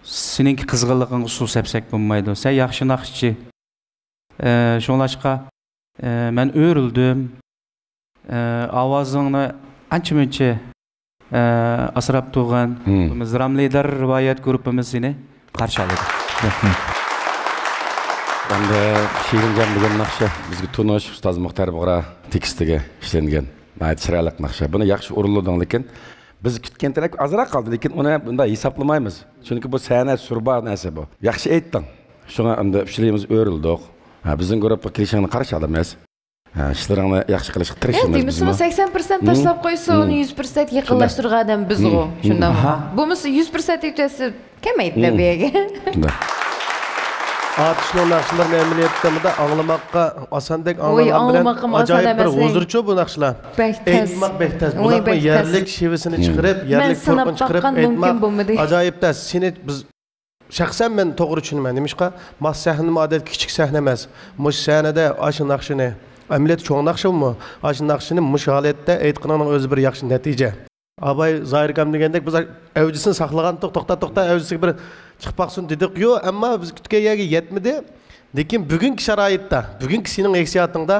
seninki qizg'inliging usul sepsak bo'lmaydi. Sen yaxshi naqshchi. Shunlashqa men o'rildim. Ovozingni ancha-muncha asrab turgan biz Ramliydar rivoyat guruhimiz seni qarshi oladi. Endi Shirinjon degan naqsha bizga tunish ustoz Muxtar Bug'ra tekstiga ishlangan. Mayt chiroyli naqsha. Buni yaxshi o'rinlading, lekin biz kutgandan azroq qoldi, lekin uni bunda hisoblamaymiz. Chunki bu san'at surba narsa bu. Yaxshi aytding. Shunga endi ishlaymiz o'rildik. Bizning guruhga kelishingni qarshi olamiz. İşlerini yaxshi qilishga tirishamiz. Endi misol 80% tashlab qo'ysa, uni 100% yaqinlashtirgan odam biz u. Shundami? Bu mis 100% yetasi kamaydi debiga. Atışlı naqshlarni amaliyotda anglamoqqa osondek anglagan bilan ajoyib bir huzurchi bu naqshlar. Aytmoq behtaz. Bularni yerlik shivisini chiqarib, yerlik farqini chiqarib aytmoq ajoyibda. Seni biz shaxsan men to'g'ri tushunaman. Nimishqa? Mas sahna odat kichik sahna emas. Mush sahnada aşı naqshini amaliyot cho'ng naqshimi? Aşı naqshini mush holatda aytqanining o'zi bir yaxshi natija. Abay Zahirkam degandek biz avjisini saqlagan to'xta avjisiga bir chiqmoqsin dedik. Yo'q, ammo biz kutgan yerga yetmadi. Lekin bugungi sharoitda, bugungi sening hissiyotingda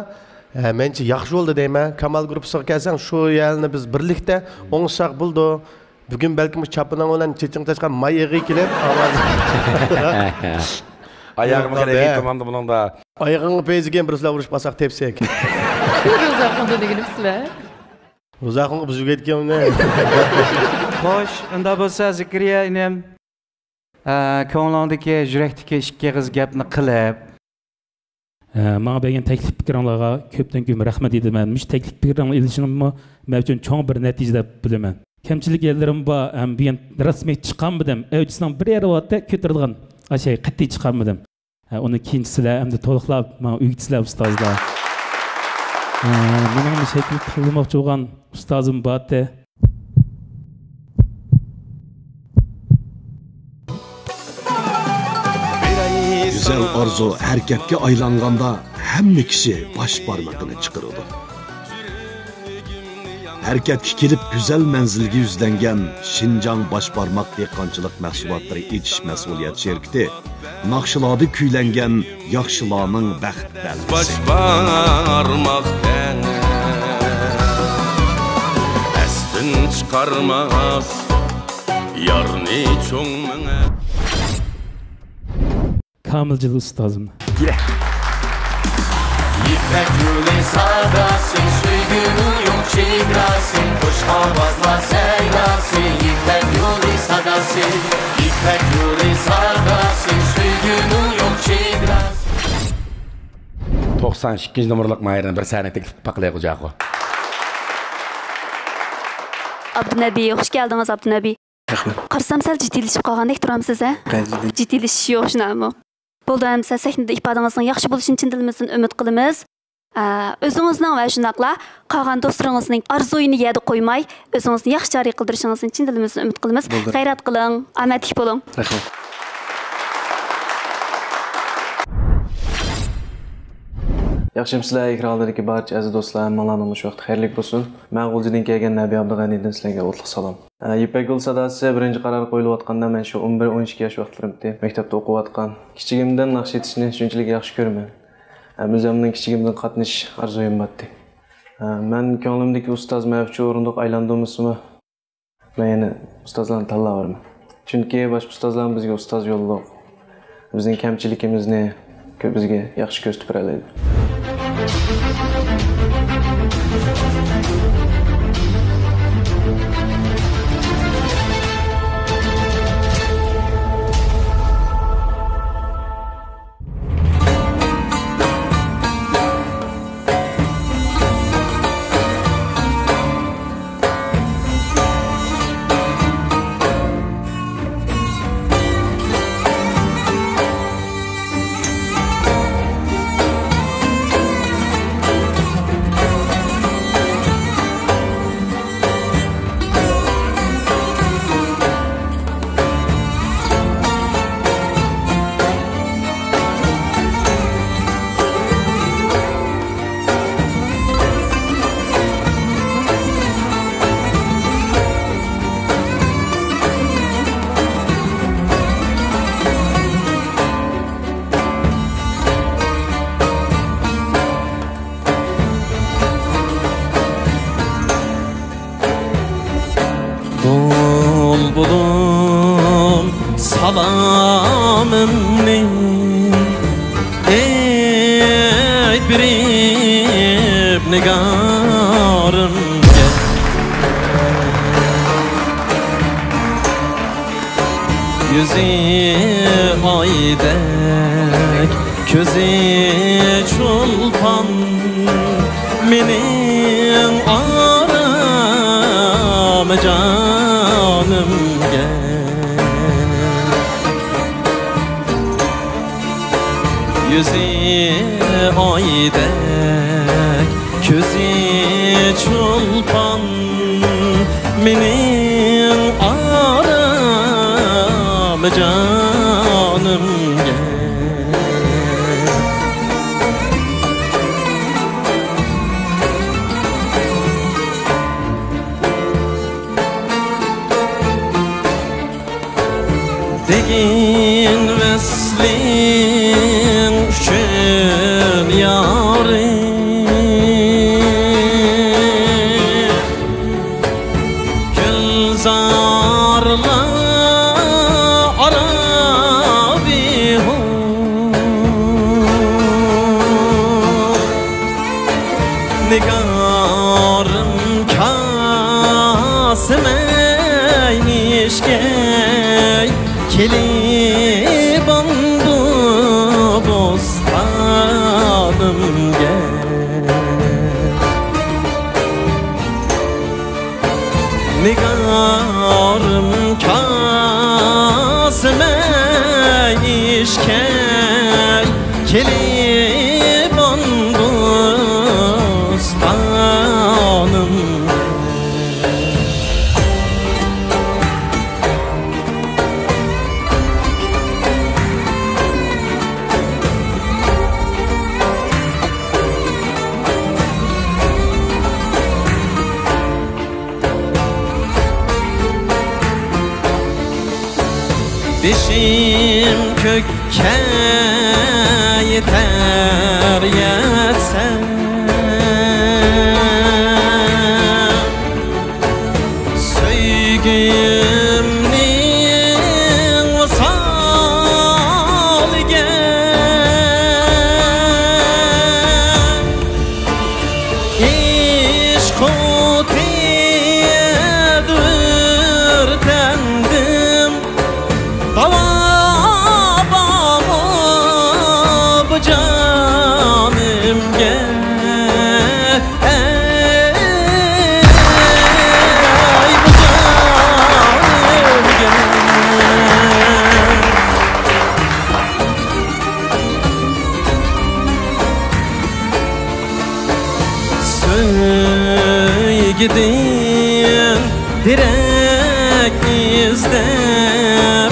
mencha yaxshi bo'ldi deyman. Kamal gruppasiga kelsang, shu yerni biz birlikda o'ngsak bo'ldi. Bugun balki bu chapining bilan cheching tashqan may yig'i kelib, ovoz. Ayağımı kerak tamamda buningda. Oyog'ingni peziga birsizlar urish basak tepsak. Ro'zaqonda deganimsizlar. Ro'zaqonga biz o'rgatganmi? Xo'sh, unda bo'lsa Zikriya inim ko'nglingdagi yurakdagi ikki qiz gapni qilib menga bergan taklif fikringlarga ko'pdan ko'p rahmat deyman. Mush taklif fikringlar ilishimni men uchun cho'ng bir natija deb bilaman. Kamchilik yerlerim bor, men rasmiy chiqanmadim. Avjisining bir yeri o'tda ko'tarilgan. Aşağı qat'iy chiqanmadim. Uni keyingisizlar hamda to'liqlab men o'rgatsizlar ustozlar. Mening shakl qilmoqchi bo'lgan ustozim borda. Güzel arzu hareketga aylanganda hamma kishi bosh barmog'ini chiqaradi. Hareketga kelib güzel manzilga yuzlangan Şinjan Başparmak dehqonchilik mahsulotlari etish mas'uliyat şirkati naqshlarda kuylangan yaxshilarning baxt belgisi. Başparmak estin çıkarmaz yarni çoğmuna. Kamilcil ustozim. İpek yolu sadasın, suygunu yok çiğdrasın, kuş havazla seylasın. İpek yolu sadasın, İpek yolu sadasın, suygunu yok çiğdrasın. 92 numaralık mayırını bir sahne teklif paklayık olacak o. Abdunabi, hoş geldiniz Abdunabi. Qarsam sal jiddiyleşib qolgandek turamsiz, ha? Jiddiyleşish yo'q, shunami? Bo'ldi, siz sahnada ifodangizning yaxshi bo'lishini chin dilimizdan umid qilamiz. O'zingizning va shunaqla qolgan do'stlaringizning orzuini yerda qo'ymay, o'zingizni yaxshi joriy qildirishingizni chin dilimizdan umid qilamiz. G'ayrat qiling, omadli bo'ling. Rahmat. Yaxshimsizlar, ekranlardagi barcha aziz do'stlar, manlarning shu vaqt xayrli bo'lsin. Men G'uljidan kelgan Nabiy Abdug'aniydan sizlarga o'tliq salom. Ipak yo'l sadosi birinchi qaror qo'yilayotganda men shu 11-12 yosh vaqtlarimda maktabda o'qiyotgan. Kichigimdan naqsh etishni shunchalik yaxshi ko'raman. O'zimning kichigimdan qatnashish orzuyim bor. Men ko'nglimdagi ustoz mavjud o'rindiq aylandimizmi? Men yana ustozlarni tanlayman. Chunki boshqa ustozlar bizga ustoz yo'lliq. Bizning kamchiligimizni bizga yaxshi ko'rsatib beradi. Bulbulum salamımni Eyt birib nigarım Yüzü aydek, közü çulpan Menin aram canım gel Yüzü aydek, közü çulpan Menin aram canım gel Degin veslin üçün yarim Gülzarla arabi hu Nigarım kasime işgey Keliban bu bostanım gel Nigarım kasime işkel Keliban bu bostanım Dişim kökke yeter yetse Söygümnin vasal gel İş kotiyedir tendim Canım gel Ey bu canım gel Söygidin direk izler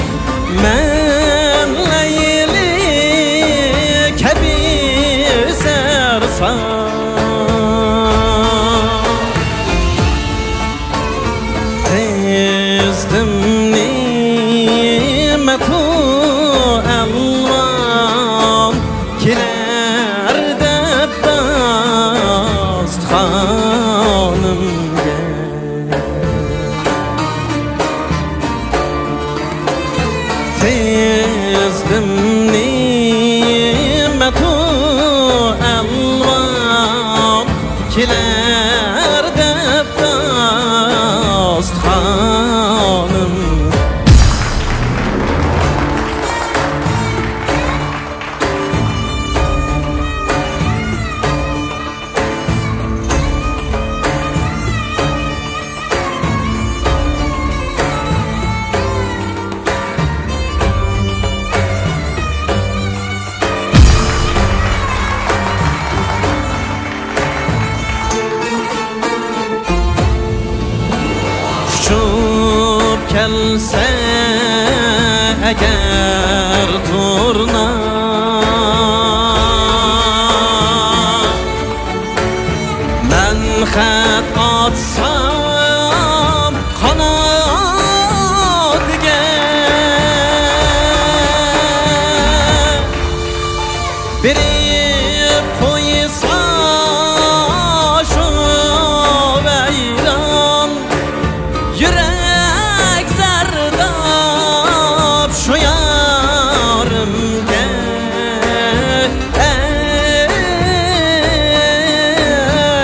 Men Leyli kebir sersan Tezdim nimetu elvan Kiler de dastxanım gel Tezdim nimetu elvan keler deb dostxonim kelsa agar turna men xat atsam qanotiga berib qo'ysa shu vayron yurak şu yarımga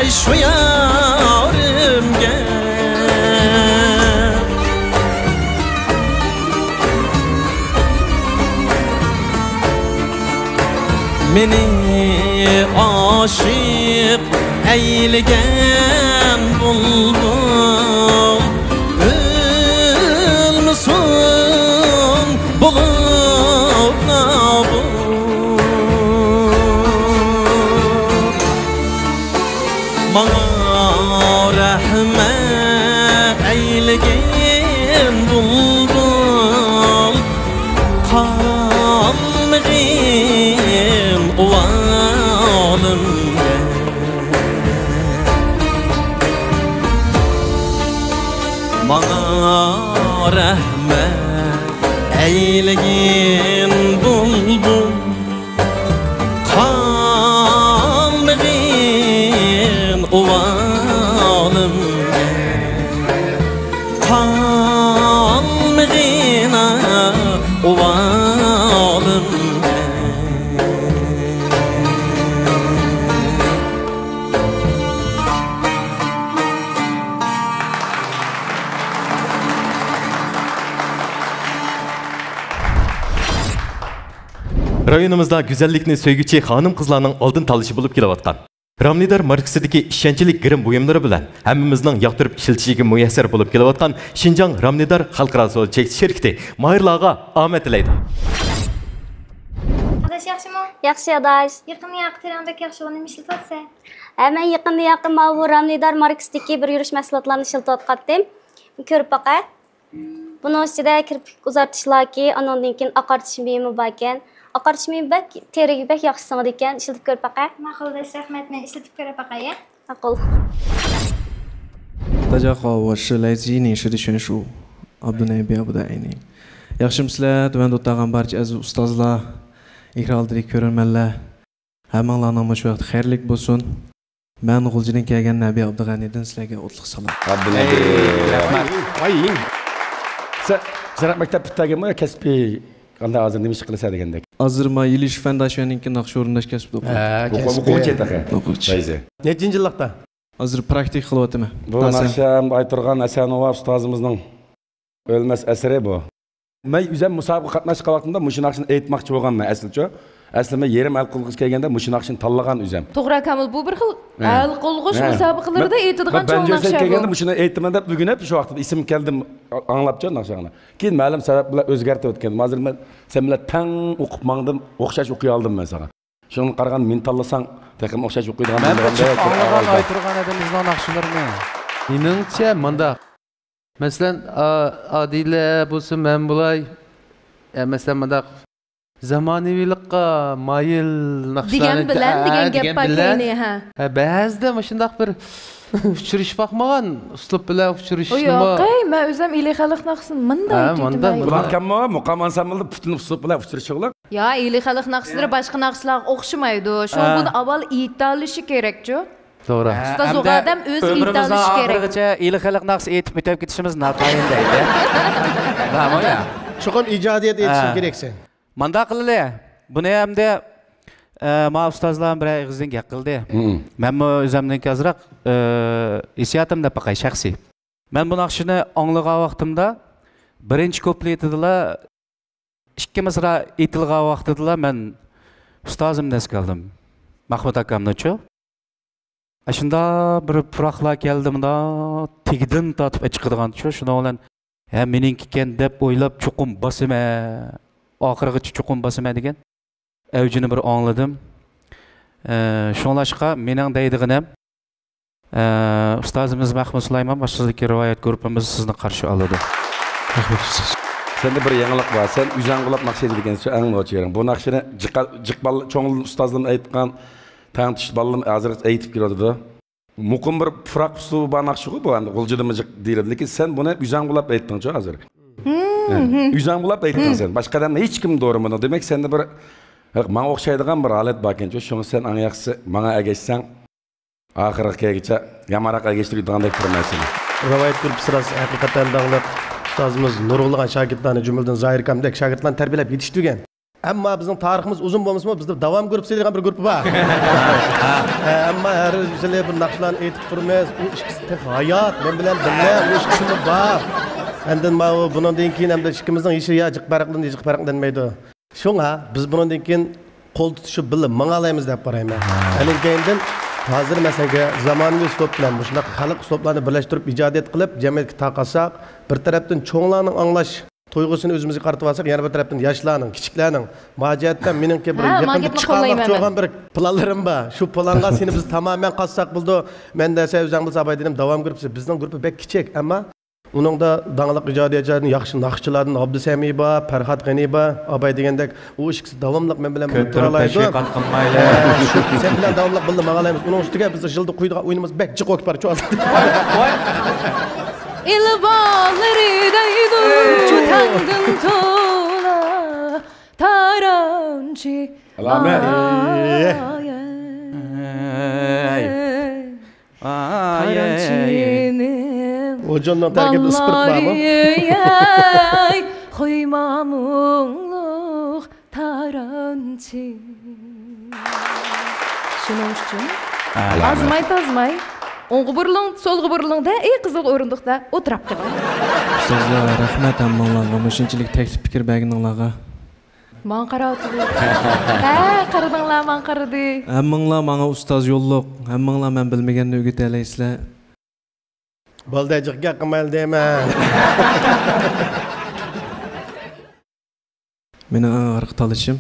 ey şu yarımga meni aşık eyleyen bulbul ölmüsün bulup nabul bana rahmet eyleyen bulbul kalmığın uvalımga bana rahmet eyleyin bulbul kalmığın uvalımga kalmığına uvalımga Rayonumuzda güzellikni söygüçi hanım kızlarının aldın talışı bulup kelayotgan. Ramnidar markasidagi ishonchli girim buyumlari bilan hammamizning yoqtirib ishlatishga muyassar bo'lib kelayotgan Xinjiang Ramnidar xalqaro savdo cheksiz şirkati Mayırlarga omad tilaydi. Adaş yaxshimi? Yaxshi adaş. Yaqin terangdek yaxshi o'yin ishlatsa. Men yaqin bu Ramnidar markasidagi bir yurish mahsulotlarini ishlatayotgandim. Ko'rib boqay. Buning ichida kirpik uzatishlarki, anondan keyin oqartish buyumi bor ekan. Oqartishmi bak, teriga bak yaxshi singadi ekan, ishlatib ko'rib boqay. Ma'qul, rahmat, men ishlatib ko'rib boqay. Ma'qul. 大家好，我是来自伊宁市的选手 Abdunabi Abudayni. Yaxshimsizlar, tuvan o'tgan barcha aziz ustozlar, ekran oldidagi ko'rarmanlar. Hammanglarning shu vaqt xayrlik bo'lsin. Men G'uljidan kelgan Nabiy Abdug'aniydan sizlarga o'tliq salom. Abdunabi, rahmat. Voy. Sen maktabdagimi kasbiy qanday hozir nima ish qilsa degandek. Hozir men Yilish Foundation'ning naqsh o'rindash kasbida o'qiyman. O'quvchi etaqa. O'quvchi. Nechinchi yillikda? Hozir praktik qilyapman. Bu Nasham Ayturg'an Asanova ustozimizning o'lmas asari bu. Men o'zim musobaqa qatnashgan vaqtimda mushu naqshni aytmoqchi bo'lganman aslicha. Aslida men yerim hal qilg'ish kelganda mushu naqshni tanlagan o'zim. To'g'ri Kamil, bu bir xil hal qilg'ish musobaqalarida aytadigan cho'ng naqsha bu. Kelganda mushuni aytdim deb bugun hep shu vaqtda ism keldim anglabcha naqshani. Keyin ma'lum sabab bilan o'zgartib o'tgandim. Hozir men sen bilan tang o'qib mangdim, o'xshash o'qiy oldim men sana. Shuni qaragan men tanlasang, taqim o'xshash o'qiydigan men ayturgan adamimizning naqshlarini. Meningcha menda masalan Adila bo'lsin, men bo'lay, masalan menda zamonaviylikqa mayil naqshlarni degan gap pakayni ha. Ba'zida shundoq bir uchirish baxmagan uslub bilan uchirishni. Yo'q, men o'zim ilixalik naqsini bunday aytdim. Bularkanmi muqam ansamblda butun uslub bilan uchirishinglar. Ya, ilixalik naqshlari boshqa naqshlarga o'xshamaydi. Shu buni avval aytilishi kerak-ku. To'g'ri. Ustoz odam o'z aytilishi kerak. Oxirigacha ilixalik naqs aytib o'tib ketishimiz notoyin deydi. Nima ya? Chuqur ijodiyat etish keraksan. Manda qilinglar. Buni hamda Ma ustozlarım bir ağızdan gap qildi. Men bu özümden azroq hissiyatımda baqay shaxsiy. Men bu naqshini anglagan vaqtimda birinchi kupletida ikki misra aytilgan vaqtida men ustozimdan eskaldim. Mahmud akamni-chu. Ashunda bir puraqlar keldimda tegidin tatib chiqadigan-chu. Shuna bilan ha meniki ekan deb o'ylab chuqum bosima, oxirigacha chuqum bosima degan avjini bir angladim. Shunlashqa mening deydiganim ustozimiz Mahmud Sulaymon boshchiligidagi rivoyat guruhimiz sizni qarshi oladi. Rahmat. Sende bir yangilik var. Sen üzangulap maqsad degan shu anglashing. Bu naqshini jiqbal cho'ngil ustozim aytgan tantish ballim hozir aytib keladi. Muqim bir froq usubi bor naqshi bu endi qo'ljidimi deyiladi. Lekin sen buni üzangulap aytding-ku hozir. Üzangulap aytding sen. Boshqadan hech kim to'g'rimadi. Demak sende bir menga o'xshaydigan bir holat bor ekan-ku. Shuni sen eng yaxshisi menga agashsang oxirigacha yamaraq agashtiradigan turmaysan. Rivoyat guruhi sirasi haqiqatan dağlıq ustozimiz nurg'ulg'an shogirdlarni jumladan Zoir akamdek shogirdlarni tarbiyalab yetishtirgan. Ammo bizning tariximiz uzun bo'lmasmi, bizda davom guruhi degan bir guruh bor. Ammo har o'zlari bir naqshlarni aytib turmaymiz. U ikkisi hayot, men bilan birga u ikkisi bor. Endi men bundan keyin ham ikkimizning ishi ya jiq farqlanmaydi. Shunga biz bundan keyin qo'l tutishib bilib mang'alaymiz deb qarayman. Anin keyindan hozir masalan zamonaviy uslub bilan shunaqa xalq uslublarini birlashtirib ijodiyat qilib jamiyatga taqalsak, bir tarafdan cho'nglarning anglash to'yg'usini o'zimizga qaratib olsak, yana bir tarafdan yoshlarning, kichiklarning majiyatdan meningki bir yaqinda chiqarmoqchi bo'lgan bir planlarim bor. Shu planga seni biz tamamen qatsak bo'ldi. Menda Sevzanbul Sabay dedim davom guruhi bizning guruhi bek kichik, ammo uningda danglik ijodiyatchilarning yaxshi naqshchilardan Abdusamiy bor, Farhod G'aniy bor, Abay degandek u ikkisi davomli men bilan o'tiralaydi. Sen bilan davomli bildi maqalaymiz. Uning ustiga biz yilda qo'ydigan o'yinimiz bek jiq o'kbar chu. İlbalları daydı tangın tola tarançı Ocandan terkip ıspırt var mı? Koymamınlık tarançı. Şunun için azmay Oğu burulun, solğu burulun da qızıl orunduqda oturab qalın. Ustozlar, rahmat hammalarga, mushunchalik taklif fikr berganinglarga. Men qarayotdim. Qaradinglar, men qaradi. Hammanglar menga ustoz yo'lliq, hammanglar men bilmaganni o'rgataysizlar. Boldajiqga qilmal deyman. Mening arq talishim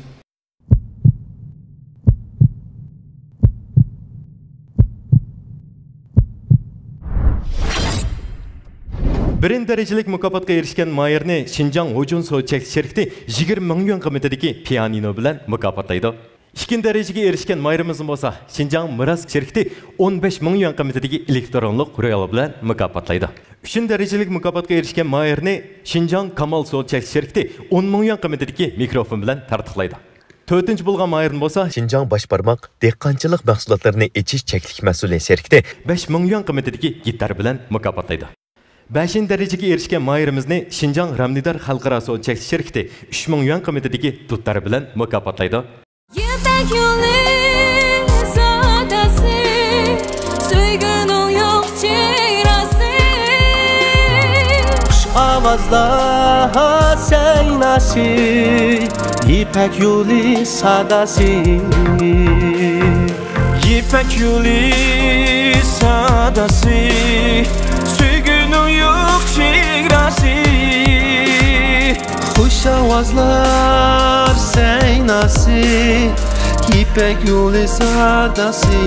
Birinchi darajalik mukofotga erishgan Mayerni Xinjiang Hojun Sochak şirkati 20 ming yuan qiymatidagi pianino bilan mukofotlaydi. Ikkinchi darajaga erishgan Mayerimiz bo'lsa, Xinjiang Miras şirkati 15 ming yuan qiymatidagi elektronlik royal bilan mukofotlaydi. Uchinchi darajalik mukofotga erishgan Mayerni Xinjiang Kamal Sochak şirkati 10 ming yuan qiymatidagi mikrofon bilan tartiqlaydi. To'rtinchi bo'lgan Mayerni bo'lsa, Xinjiang boshbarmoq dehqonchilik mahsulotlarini echish cheklik mas'uliyat şirkati 5 ming yuan qiymatidagi gitar bilan mukofotlaydi. 5. darajaga erishgan Mayerimizni Xinjiang Ramnidar xalqaro so'nchak şirkati 3 ming yuan qiymatidagi tutlar bilan mukofotlaydi. Yipek yolu sadası, söygünün yok çeyrası. Kuş avazlar seynası, yipek yolu sadası. Yipek yolu sadası, söygünün yok çeyrası. Kuş avazlar seynası, yipek yolu sadası.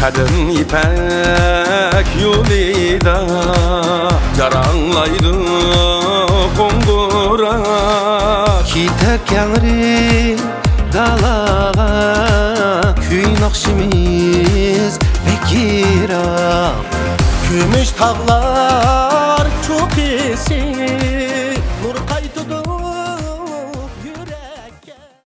Kadın ipek yolida jaranglaydı kongura. Kitap yanri dalağa, küy nakşimiz bekira. Gümüş tağlar çok esin,